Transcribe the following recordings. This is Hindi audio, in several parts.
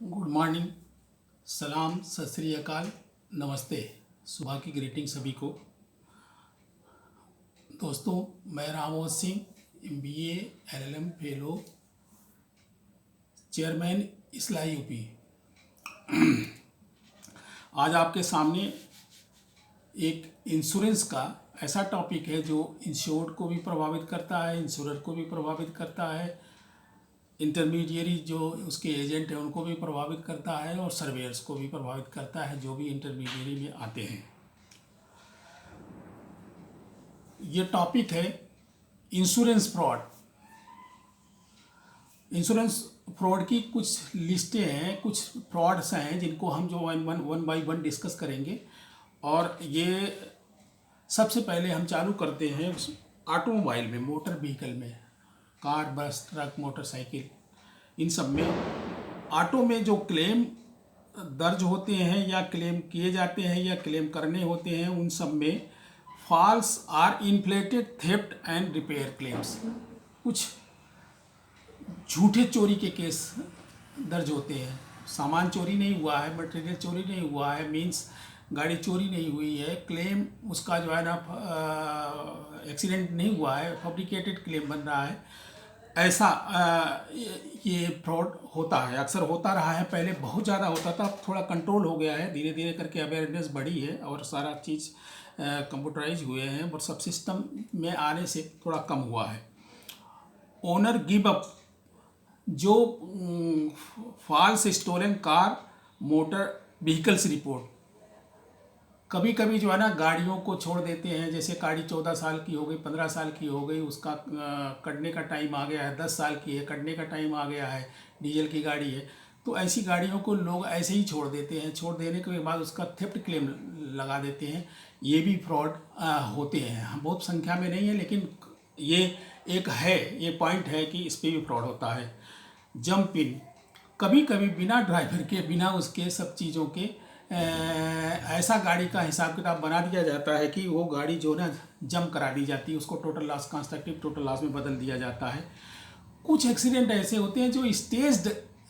गुड मॉर्निंग, सलाम, सत श्री अकाल, नमस्ते। सुबह की ग्रीटिंग सभी को। दोस्तों, मैं Ramod Singh, MBA LLM fellow, chairman इसला यूपी। आज आपके सामने एक इंश्योरेंस का ऐसा टॉपिक है जो इंश्योर्ड को भी प्रभावित करता है, इंश्योरर को भी प्रभावित करता है, इंटरमीडियरी जो उसके एजेंट हैं उनको भी प्रभावित करता है और सर्वेयर्स को भी प्रभावित करता है जो भी इंटरमीडियरी में आते हैं। ये टॉपिक है इंश्योरेंस फ्रॉड। इंश्योरेंस फ्रॉड की कुछ लिस्टें हैं, कुछ फ्रॉड्स हैं जिनको हम जो वन बाय वन डिस्कस करेंगे। और ये सबसे पहले हम चालू करते हैं ऑटोमोबाइल में, मोटर व्हीकल में, कार, बस, ट्रक, मोटरसाइकिल, इन सब में ऑटो में जो क्लेम दर्ज होते हैं या क्लेम किए जाते हैं या क्लेम करने होते हैं, उन सब में false or inflated theft and repair claims, कुछ झूठे चोरी के केस दर्ज होते हैं। सामान चोरी नहीं हुआ है, मटेरियल चोरी नहीं हुआ है, मीन्स गाड़ी चोरी नहीं हुई है, क्लेम उसका जो है ना एक्सीडेंट नहीं हुआ है, फैब्रिकेटेड क्लेम बन रहा है। ऐसा ये फ्रॉड होता है, अक्सर होता रहा है। पहले बहुत ज़्यादा होता था, अब थोड़ा कंट्रोल हो गया है, धीरे धीरे करके अवेयरनेस बढ़ी है और सारा चीज़ कंप्यूटराइज हुए हैं, और सब सिस्टम में आने से थोड़ा कम हुआ है। ओनर गिव अप, जो false stolen car, motor vehicles report, कभी कभी जो है ना गाड़ियों को छोड़ देते हैं। जैसे गाड़ी 14 साल की हो गई, 15 साल की हो गई, उसका कटने का टाइम आ गया है, 10 साल की है, कटने का टाइम आ गया है, डीजल की गाड़ी है, तो ऐसी गाड़ियों को लोग ऐसे ही छोड़ देते हैं। छोड़ देने के बाद उसका थेफ्ट क्लेम लगा देते हैं। ये भी फ्रॉड होते हैं, बहुत संख्या में नहीं है, लेकिन ये एक है, ये पॉइंट है कि इस पर भी फ्रॉड होता है। जंप इन, कभी कभी बिना ड्राइवर के, बिना उसके सब चीज़ों के ऐसा गाड़ी का हिसाब किताब बना दिया जाता है कि वो गाड़ी जो ना जंप करा दी जाती है, उसको total loss, constructive total loss में बदल दिया जाता है। कुछ एक्सीडेंट ऐसे होते हैं जो स्टेज्ड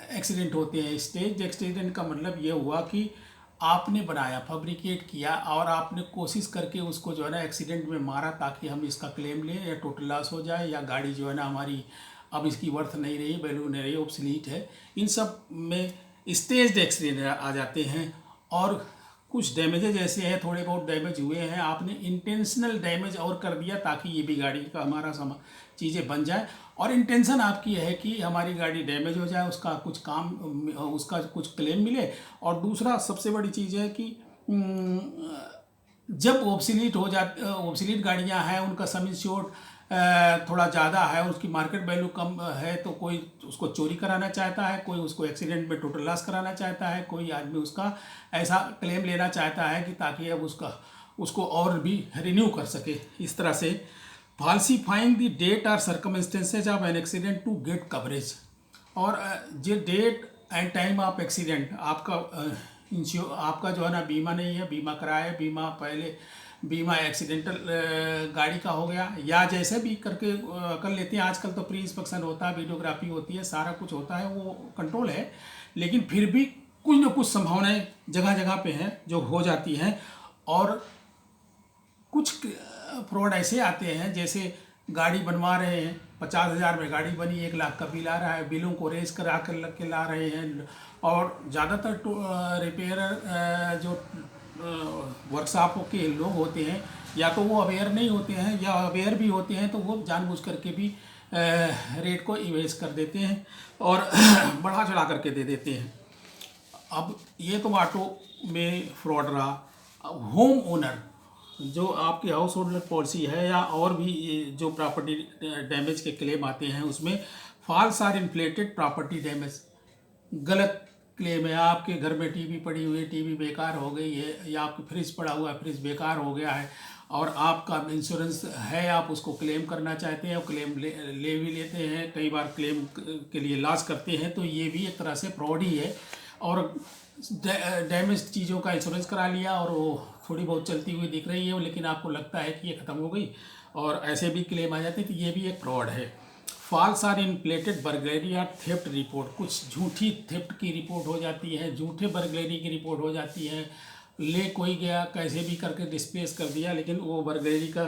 एक्सीडेंट होते हैं। स्टेज एक्सीडेंट का मतलब ये हुआ कि आपने बनाया, फैब्रिकेट किया और आपने कोशिश करके उसको जो है ना एक्सीडेंट में मारा ताकि हम इसका क्लेम लें, या टोटल लॉस हो जाए, या गाड़ी जो है ना हमारी अब इसकी वर्थ नहीं रही, वैल्यू नहीं रही, ऑब्सलीट है। इन सब में स्टेज्ड एक्सीडेंट आ जाते हैं। और कुछ डैमेजेज ऐसे हैं, थोड़े बहुत डैमेज हुए हैं, आपने इंटेंशनल डैमेज और कर दिया ताकि ये भी गाड़ी का हमारा चीज़ें बन जाए, और इंटेंशन आपकी है कि हमारी गाड़ी डैमेज हो जाए, उसका कुछ काम, उसका कुछ क्लेम मिले। और दूसरा सबसे बड़ी चीज़ है कि जब ऑब्सलीट हो जाती, ऑब्सलीट गाड़ियां हैं, उनका सम इंश्योर्ड थोड़ा ज़्यादा है, उसकी मार्केट वैल्यू कम है, तो कोई उसको चोरी कराना चाहता है, कोई उसको एक्सीडेंट में टोटल लॉस कराना चाहता है, कोई आदमी उसका ऐसा क्लेम लेना चाहता है कि ताकि अब उसको और भी रिन्यू कर सके। इस तरह से फॉल्सीफाइंग द डेट और circumstances of an accident to get coverage, और जो date and time of accident, आपका जो है ना बीमा नहीं है, बीमा कराए, बीमा पहले बीमा एक्सीडेंटल गाड़ी का हो गया, या जैसे भी करके कर लेते हैं। आजकल तो प्री इंस्पेक्शन होता है, वीडियोग्राफी होती है, सारा कुछ होता है, वो कंट्रोल है, लेकिन फिर भी कुछ न कुछ संभावनाएं जगह जगह पे हैं जो हो जाती हैं। और कुछ फ्रॉड ऐसे आते हैं, जैसे गाड़ी बनवा रहे हैं, 50,000 में गाड़ी बनी, 1 लाख का बिल आ रहा है, बिलों को रेज करा कर लग के ला रहे हैं। और ज़्यादातर रिपेयरर जो वर्कशॉपों के लोग होते हैं, या तो वो अवेयर नहीं होते हैं, या अवेयर भी होते हैं तो वो जानबूझ करके भी रेट को इवेज कर देते हैं और बढ़ा चढ़ा करके दे देते हैं। अब ये तो ऑटो में फ्रॉड रहा। अब होम ओनर, जो आपकी हाउस होल्डर पॉलिसी है या और भी जो प्रॉपर्टी डैमेज के क्लेम आते हैं, उसमें false or inflated property damage, गलत क्लेम है। आपके घर में टीवी पड़ी हुई है, टीवी बेकार हो गई है, या आपकी फ्रिज पड़ा हुआ है, फ्रिज बेकार हो गया है, और आपका इंश्योरेंस है, आप उसको क्लेम करना चाहते हैं और क्लेम ले भी लेते हैं, कई बार क्लेम के लिए लॉस करते हैं, तो ये भी एक तरह से फ्रॉड ही है। और डैमेज चीज़ों का इंश्योरेंस करा लिया और वो थोड़ी बहुत चलती हुई दिख रही है, लेकिन आपको लगता है कि ये ख़त्म हो गई, और ऐसे भी क्लेम आ जाते हैं, तो ये भी एक फ्रॉड है। False or inflated burglary or theft report, कुछ झूठी थेफ्ट की रिपोर्ट हो जाती है, झूठे बर्गलरी की रिपोर्ट हो जाती है, ले कोई गया कैसे भी करके डिस्प्लेस कर दिया, लेकिन वो बर्गलरी का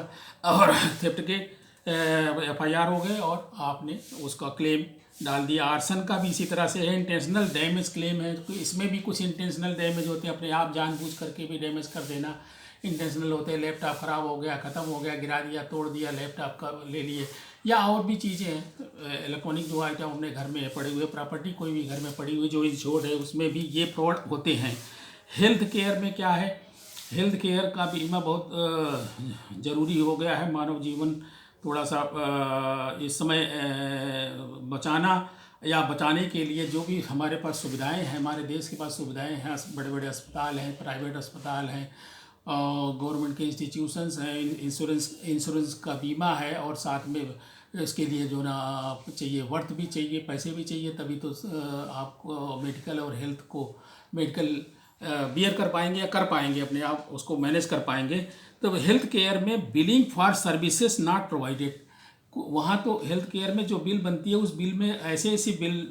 और थेफ्ट के FIR हो गए और आपने उसका क्लेम डाल दिया। आर्सन का भी इसी तरह से है, इंटेंशनल डैमेज क्लेम है, तो इसमें भी कुछ इंटेंशनल डैमेज होते हैं, अपने आप जानबूझ करके भी डैमेज कर देना इंटेंशनल होते हैं। लैपटॉप ख़राब हो गया, ख़त्म हो गया, गिरा दिया, तोड़ दिया, लैपटॉप का ले लिए, या और भी चीज़ें हैं इलेक्ट्रॉनिक जो आइटम अपने घर में पड़े हुए, प्रॉपर्टी कोई भी घर में पड़ी हुई जो इंश्योर्ड है, उसमें भी ये फ्रॉड होते हैं। हेल्थ केयर में क्या है, हेल्थ केयर का बीमा बहुत ज़रूरी हो गया है। मानव जीवन थोड़ा सा इस समय बचाना या बचाने के लिए जो भी हमारे पास सुविधाएं हैं, हमारे देश के पास सुविधाएं हैं, बड़े बड़े अस्पताल हैं, प्राइवेट अस्पताल हैं, गवर्नमेंट के इंस्टीट्यूशंस हैं, इंश्योरेंस का बीमा है, और साथ में इसके लिए जो ना चाहिए वर्थ भी चाहिए, पैसे भी चाहिए, तभी तो आपको मेडिकल और हेल्थ को मेडिकल बियर कर पाएंगे या कर पाएंगे, अपने आप उसको मैनेज कर पाएंगे। तो हेल्थ केयर में billing for services not provided, वहाँ तो हेल्थ केयर में जो बिल बनती है उस बिल में ऐसे ऐसे बिल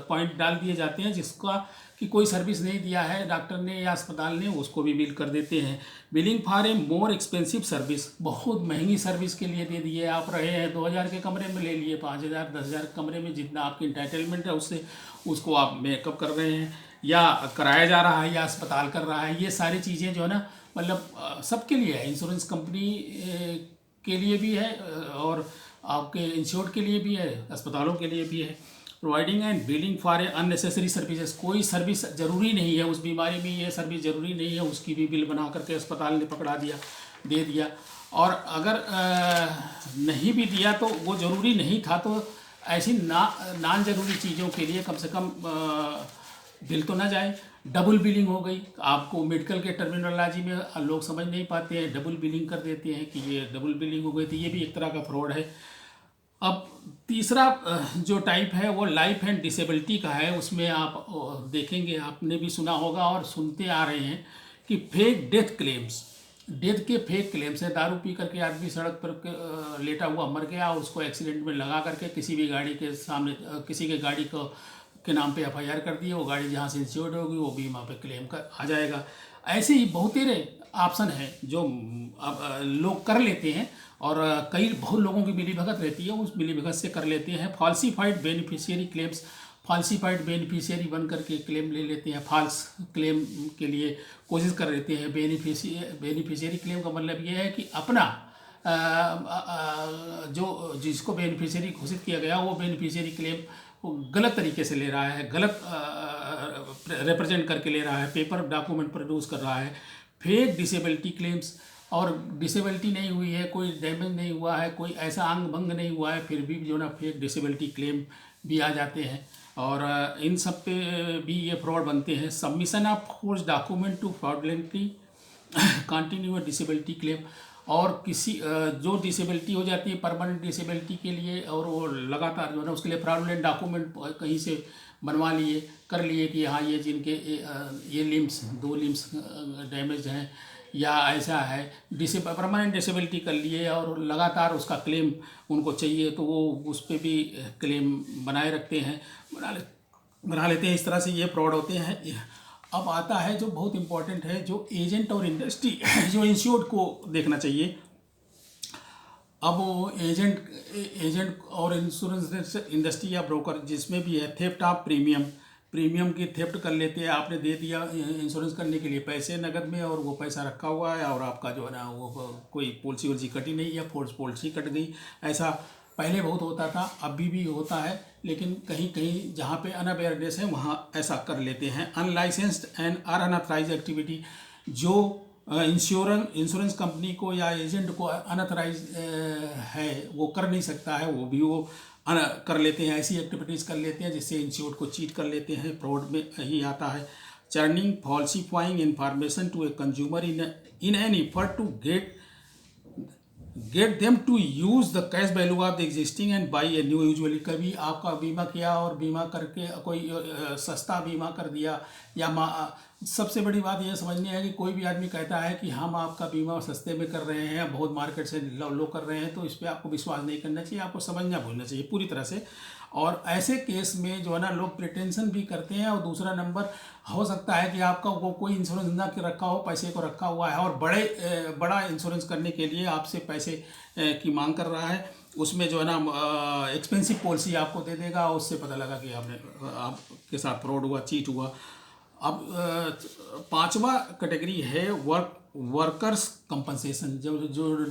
पॉइंट डाल दिए जाते हैं जिसका कि कोई सर्विस नहीं दिया है डॉक्टर ने या अस्पताल ने, उसको भी बिल कर देते हैं। Billing for a more expensive service, बहुत महंगी सर्विस के लिए दे दिए, आप रहे हैं 2000 के कमरे में, ले लिए 5000 10,000 कमरे में, जितना आपकी इंटाइटलमेंट है उससे उसको आप मेकअप कर रहे हैं या कराया जा रहा है या अस्पताल कर रहा है। ये सारी चीज़ें जो है ना, मतलब सबके लिए है, इंश्योरेंस कंपनी के लिए भी है और आपके इंश्योर्ड के लिए भी है, अस्पतालों के लिए भी है। Providing and billing for a unnecessary services, कोई सर्विस ज़रूरी नहीं है, उस बीमारी में ये सर्विस ज़रूरी नहीं है, उसकी भी बिल बना करके अस्पताल ने पकड़ा दिया, दे दिया। और अगर नहीं भी दिया तो वो ज़रूरी नहीं था, तो ऐसी नान ज़रूरी चीज़ों के लिए कम से कम बिल तो ना जाए। डबल बिलिंग हो गई, आपको मेडिकल के टर्मिनोलॉजी में लोग समझ नहीं पाते हैं, डबल बिलिंग कर देते हैं कि ये डबल बिलिंग हो गई, तो ये भी एक तरह का फ्रॉड है। अब तीसरा जो टाइप है वो लाइफ एंड डिसेबिलिटी का है, उसमें आप देखेंगे, आपने भी सुना होगा और सुनते आ रहे हैं कि फेक डेथ क्लेम्स, डेथ के फेक क्लेम्स है। दारू पी करके आदमी सड़क पर लेटा हुआ मर गया और उसको एक्सीडेंट में लगा करके किसी भी गाड़ी के सामने किसी के गाड़ी को के नाम पे FIR कर दिए, वो गाड़ी जहाँ से इंश्योर्ड होगी वो बीमा पे क्लेम कर आ जाएगा। ऐसे ही बहुत तेरे ऑप्शन हैं जो अब लोग कर लेते हैं, और कई बहुत लोगों की मिलीभगत रहती है, उस मिलीभगत से कर लेते हैं। फॉल्सीफाइड बेनिफिशियरी क्लेम्स, फॉल्सीफाइड बेनिफिशियरी बन करके क्लेम ले लेते हैं, फॉल्स क्लेम के लिए कोशिश कर लेते हैं। बेनिफिशियरी क्लेम का मतलब ये है कि अपना जो जिसको बेनिफिशियरी घोषित किया गया वो बेनिफिशियरी क्लेम वो गलत तरीके से ले रहा है, गलत रिप्रेजेंट करके ले रहा है, पेपर डॉक्यूमेंट प्रोड्यूस कर रहा है। फेक डिसेबिलिटी क्लेम्स, और डिसेबिलिटी नहीं हुई है, कोई डैमेज नहीं हुआ है, कोई ऐसा अंग भंग नहीं हुआ है, फिर भी जो ना फेक डिसेबिलिटी क्लेम भी आ जाते हैं, और इन सब पे भी ये फ्रॉड बनते हैं। Submission of force document to fraudulently continue disability claim, और किसी जो डिसेबिलिटी हो जाती है परमानेंट डिसेबिलिटी के लिए, और वो लगातार जो है ना उसके लिए फ्रॉडलेंट डॉक्यूमेंट कहीं से बनवा लिए, कर लिए कि हाँ ये जिनके ये लिम्स 2 लिम्स डैमेज हैं या ऐसा है, परमानेंट डिसेबिलिटी कर लिए और लगातार उसका क्लेम उनको चाहिए, तो वो उस पर भी क्लेम बनाए रखते हैं, बना लेते हैं। इस तरह से ये फ्रॉड होते हैं। अब आता है जो बहुत इम्पोर्टेंट है, जो एजेंट और इंडस्ट्री जो इंश्योर्ड को देखना चाहिए। अब वो एजेंट और इंश्योरेंस इंडस्ट्री या ब्रोकर जिसमें भी है, थेफ्ट ऑफ प्रीमियम की थेफ्ट कर लेते हैं। आपने दे दिया इंश्योरेंस करने के लिए पैसे नगद में, और वो पैसा रखा हुआ है, और आपका जो है ना वो कोई पॉलिसी वॉलिसी कटी नहीं, या फोर्स पॉलिसी कट गई। ऐसा पहले बहुत होता था, अभी भी होता है, लेकिन कहीं कहीं जहाँ पे अनअवेयरनेस है वहाँ ऐसा कर लेते हैं। अनलाइसेंस्ड एंड अनऑथराइज एक्टिविटी, जो इंश्योरेंस कंपनी को या एजेंट को अनऑथराइज है वो कर नहीं सकता है, वो भी वो कर लेते हैं, ऐसी एक्टिविटीज़ कर लेते हैं जिससे इंश्योर्ड को चीट कर लेते हैं। फ्रॉड में ही आता है churning falsifying information to a consumer in an effort to get get them to use the cash value of the existing and buy a new. Usually कभी आपका बीमा किया और बीमा करके कोई सस्ता बीमा कर दिया या सबसे बड़ी बात यह समझनी है कि कोई भी आदमी कहता है कि हम आपका बीमा सस्ते में कर रहे हैं, बहुत मार्केट से लो कर रहे हैं, तो इस पर आपको विश्वास नहीं करना चाहिए, आपको समझना भूलना चाहिए पूरी तरह से। और ऐसे केस में जो है ना लोग प्रिटेंशन भी करते हैं। और दूसरा नंबर, हो सकता है कि आपका वो कोई इंश्योरेंस ना के रखा हो, पैसे को रखा हुआ है और बड़ा इंश्योरेंस करने के लिए आपसे पैसे की मांग कर रहा है। उसमें जो है ना एक्सपेंसिव पॉलिसी आपको दे देगा, उससे पता लगा कि आपके साथ फ्रॉड हुआ, चीट हुआ। अब पांचवा कैटेगरी है वर्कर्स कंपनसेशन, जो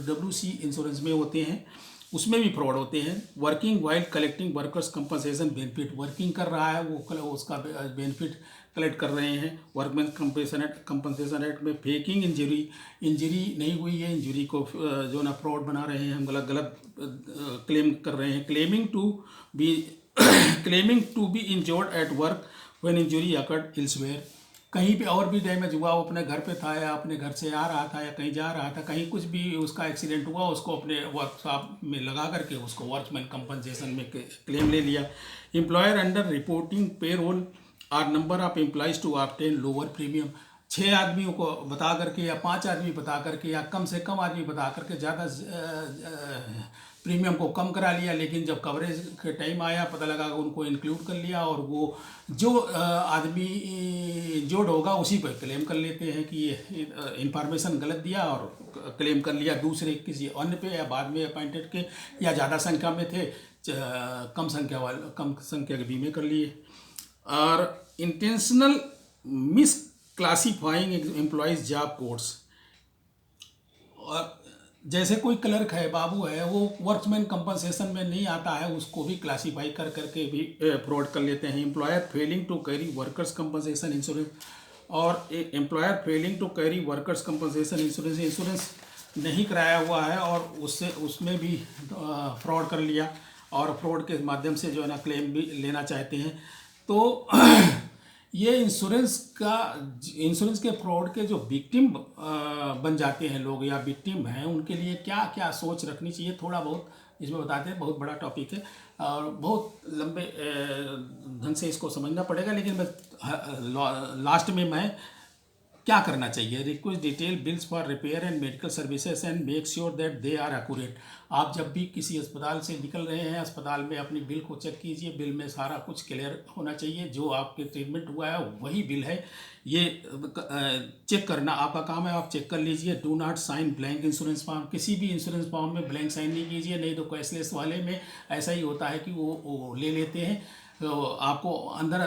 WC इंश्योरेंस में होते हैं, उसमें भी फ्रॉड होते हैं। Working while collecting workers compensation benefit, working कर रहा है वो उसका बेनिफिट कलेक्ट कर रहे हैं। वर्कमैन कंपनसेशन एक्ट में फेकिंग इंजरी नहीं हुई है, इंजरी को जो ना फ्रॉड बना रहे हैं, हम गलत क्लेम कर रहे हैं। Claiming to be injured at work when injury occurred elsewhere, कहीं पे और भी डैमेज हुआ, वो अपने घर पे था या अपने घर से आ रहा था या कहीं जा रहा था, कहीं कुछ भी उसका एक्सीडेंट हुआ, उसको अपने वर्कशॉप में लगा करके उसको वर्कमैन कंपनसेशन में क्लेम ले लिया। Employer under reporting payroll or number of employees to obtain lower premium, 6 आदमियों को बता करके या 5 आदमी बता करके या कम से कम आदमी बता करके ज़्यादा प्रीमियम को कम करा लिया, लेकिन जब कवरेज के टाइम आया पता लगा कि उनको इंक्लूड कर लिया और वो जो आदमी जोड़ होगा उसी पर क्लेम कर लेते हैं कि ये इंफॉर्मेशन गलत दिया और क्लेम कर लिया दूसरे किसी अन्य पे, या बाद में अपॉइंटेड के या ज़्यादा संख्या में थे कम संख्या के बीमे कर लिए। और intentional miss classifying employees job codes, और जैसे कोई क्लर्क है, बाबू है, वो वर्कमैन कंपनसेशन में नहीं आता है, उसको भी क्लासीफाई कर करके भी फ्रॉड कर लेते हैं। Employer failing to carry workers compensation insurance, और employer failing to carry workers compensation insurance नहीं कराया हुआ है और उसमें भी फ्रॉड कर लिया और फ्रॉड के माध्यम से जो है ना क्लेम भी लेना चाहते हैं। तो ये इंश्योरेंस के फ्रॉड के जो विक्टिम बन जाते हैं लोग या विक्टिम हैं, उनके लिए क्या क्या सोच रखनी चाहिए, थोड़ा बहुत इसमें बताते हैं। बहुत बड़ा टॉपिक है और बहुत लंबे ढंग से इसको समझना पड़ेगा, लेकिन मैं लास्ट में मैं क्या करना चाहिए। Request detail bills for repair and medical services and make sure that they are accurate. आप जब भी किसी अस्पताल से निकल रहे हैं, अस्पताल में अपनी बिल को चेक कीजिए, बिल में सारा कुछ क्लियर होना चाहिए, जो आपके ट्रीटमेंट हुआ है वही बिल है, ये चेक करना आपका काम है, आप चेक कर लीजिए। Do not sign blank insurance form, किसी भी इंश्योरेंस फॉर्म में ब्लैंक साइन नहीं कीजिए, नहीं तो कैशलेस वाले में ऐसा ही होता है कि वो ले लेते हैं, तो आपको अंदर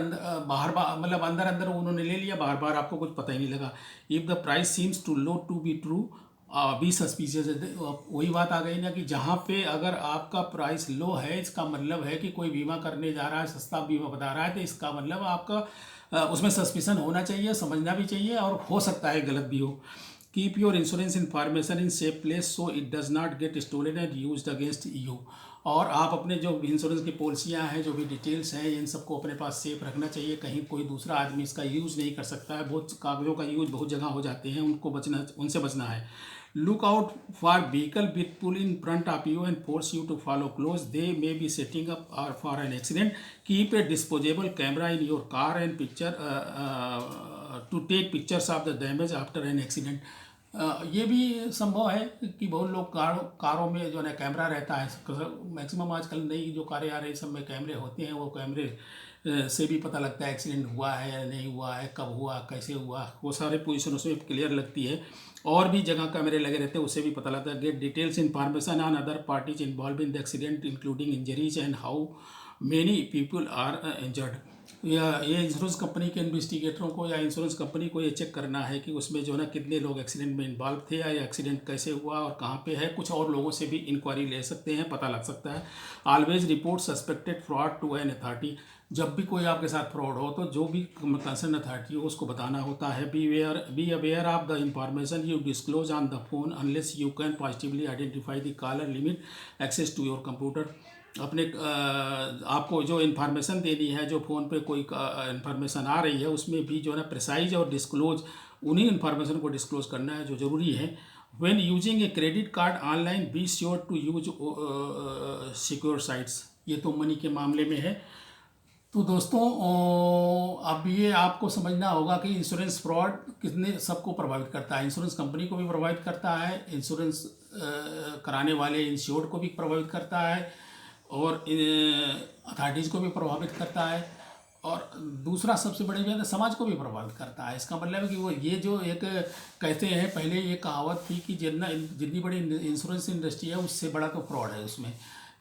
बाहर मतलब अंदर उन्होंने ले लिया, बार बार आपको कुछ पता ही नहीं लगा। If the price seems too low to be true be suspicious, वही बात आ गई ना कि जहाँ पे अगर आपका प्राइस लो है, इसका मतलब है कि कोई बीमा करने जा रहा है, सस्ता बीमा बता रहा है, तो इसका मतलब आपका उसमें सस्पिशन होना चाहिए, समझना भी चाहिए, और हो सकता है गलत भी हो। Keep your insurance information in safe place so it does not get stolen and used against you, और आप अपने जो इंश्योरेंस की पॉलिसियाँ हैं, जो भी डिटेल्स हैं, इन सबको अपने पास सेफ रखना चाहिए, कहीं कोई दूसरा आदमी इसका यूज़ नहीं कर सकता है। बहुत कागज़ों का यूज़ बहुत जगह हो जाते हैं, उनसे बचना है। Look out for vehicle with pull in front of you and force you to follow close, they may be setting up और for an accident. Keep a disposable camera in your car and to take pictures of the damage after an accident. ये भी संभव है कि बहुत लोग कारों में जो है कैमरा रहता है, मैक्सिमम आजकल नई जो कारें आ रही सब में कैमरे होते हैं, वो कैमरे से भी पता लगता है एक्सीडेंट हुआ है या नहीं हुआ है, कब हुआ, कैसे हुआ, वो सारे पोजीशन उसमें क्लियर लगती है। और भी जगह कैमरे लगे रहते हैं, उससे भी पता लगता है। Get details information on other parties involve in the accident including injuries and how many people are injured. ये इंश्योरेंस कंपनी के इन्वेस्टिगेटरों को या इंश्योरेंस कंपनी को ये चेक करना है कि उसमें जो है ना कितने लोग एक्सीडेंट में इन्वॉल्व थे, या एक्सीडेंट कैसे हुआ और कहाँ पे है। कुछ और लोगों से भी इंक्वायरी ले सकते हैं, पता लग सकता है। Always report suspected fraud to an authority, जब भी कोई आपके साथ फ्रॉड हो तो जो भी कंसर्न अथॉरिटी हो उसको बताना होता है। Be aware of the information you disclose on the phone unless you can positively identify the caller limit access to your computer. अपने आपको जो इन्फॉर्मेशन देनी है, जो फ़ोन पे कोई इन्फॉर्मेशन आ रही है, उसमें भी जो है ना प्रिसाइज और डिस्क्लोज, उन्हीं इन्फॉर्मेशन को डिस्क्लोज करना है जो ज़रूरी है। When using a credit card online, be sure to use secure sites. ये तो मनी के मामले में है। तो दोस्तों अब ये आपको समझना होगा कि इंश्योरेंस फ्रॉड कितने सबको प्रभावित करता है। इंश्योरेंस कंपनी को भी प्रभावित करता है, इंश्योरेंस कराने वाले इंश्योर्ड को भी प्रभावित करता है, और अथॉरिटीज़ को भी प्रभावित करता है, और दूसरा सबसे बड़ी बात है समाज को भी प्रभावित करता है। इसका मतलब है कि वो ये जो एक कहते हैं, पहले ये कहावत थी कि जितनी बड़ी इंश्योरेंस इंडस्ट्री है उससे बड़ा तो फ्रॉड है उसमें।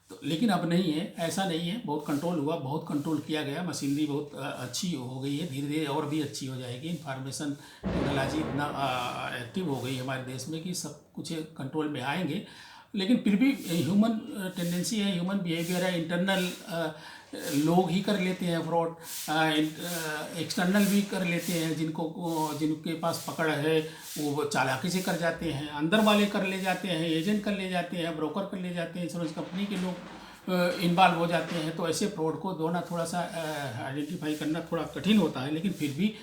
तो लेकिन अब नहीं है, ऐसा नहीं है। बहुत कंट्रोल हुआ, बहुत कंट्रोल किया गया, मशीनरी बहुत अच्छी हो गई है, धीरे धीरे और भी अच्छी हो जाएगी। इंफॉर्मेशन टेक्नोलॉजी इतना एक्टिव हो गई है हमारे देश में कि सब कुछ कंट्रोल में आएंगे। लेकिन फिर भी ह्यूमन टेंडेंसी है, ह्यूमन बिहेवियर है, इंटरनल लोग ही कर लेते हैं फ्रॉड, एक्सटर्नल भी कर लेते हैं। जिनके पास पकड़ है वो चालाकी से कर जाते हैं, अंदर वाले कर ले जाते हैं, एजेंट कर ले जाते हैं, ब्रोकर कर ले जाते हैं, इंश्योरेंस कंपनी के लोग इन्वॉल्व हो जाते हैं। तो ऐसे फ्रॉड को धोना थोड़ा सा आइडेंटिफाई करना थोड़ा कठिन होता है, लेकिन फिर भी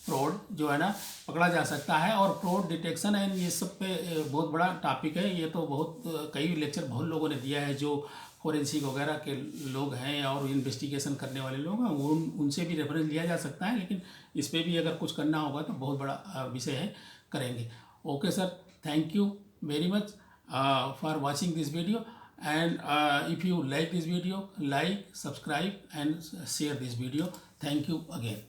फ्रॉड जो है ना पकड़ा जा सकता है। और फ्रॉड डिटेक्शन एंड ये सब पे बहुत बड़ा टॉपिक है। ये तो बहुत कई लेक्चर बहुत लोगों ने दिया है, जो फोरेंसिक वगैरह के लोग हैं और इन्वेस्टिगेशन करने वाले लोग हैं, वो उनसे भी रेफरेंस लिया जा सकता है। लेकिन इस पर भी अगर कुछ करना होगा तो बहुत बड़ा विषय है, करेंगे। Okay sir, thank you very much for watching this video, and if you like this video, like, subscribe and share this video. Thank you again.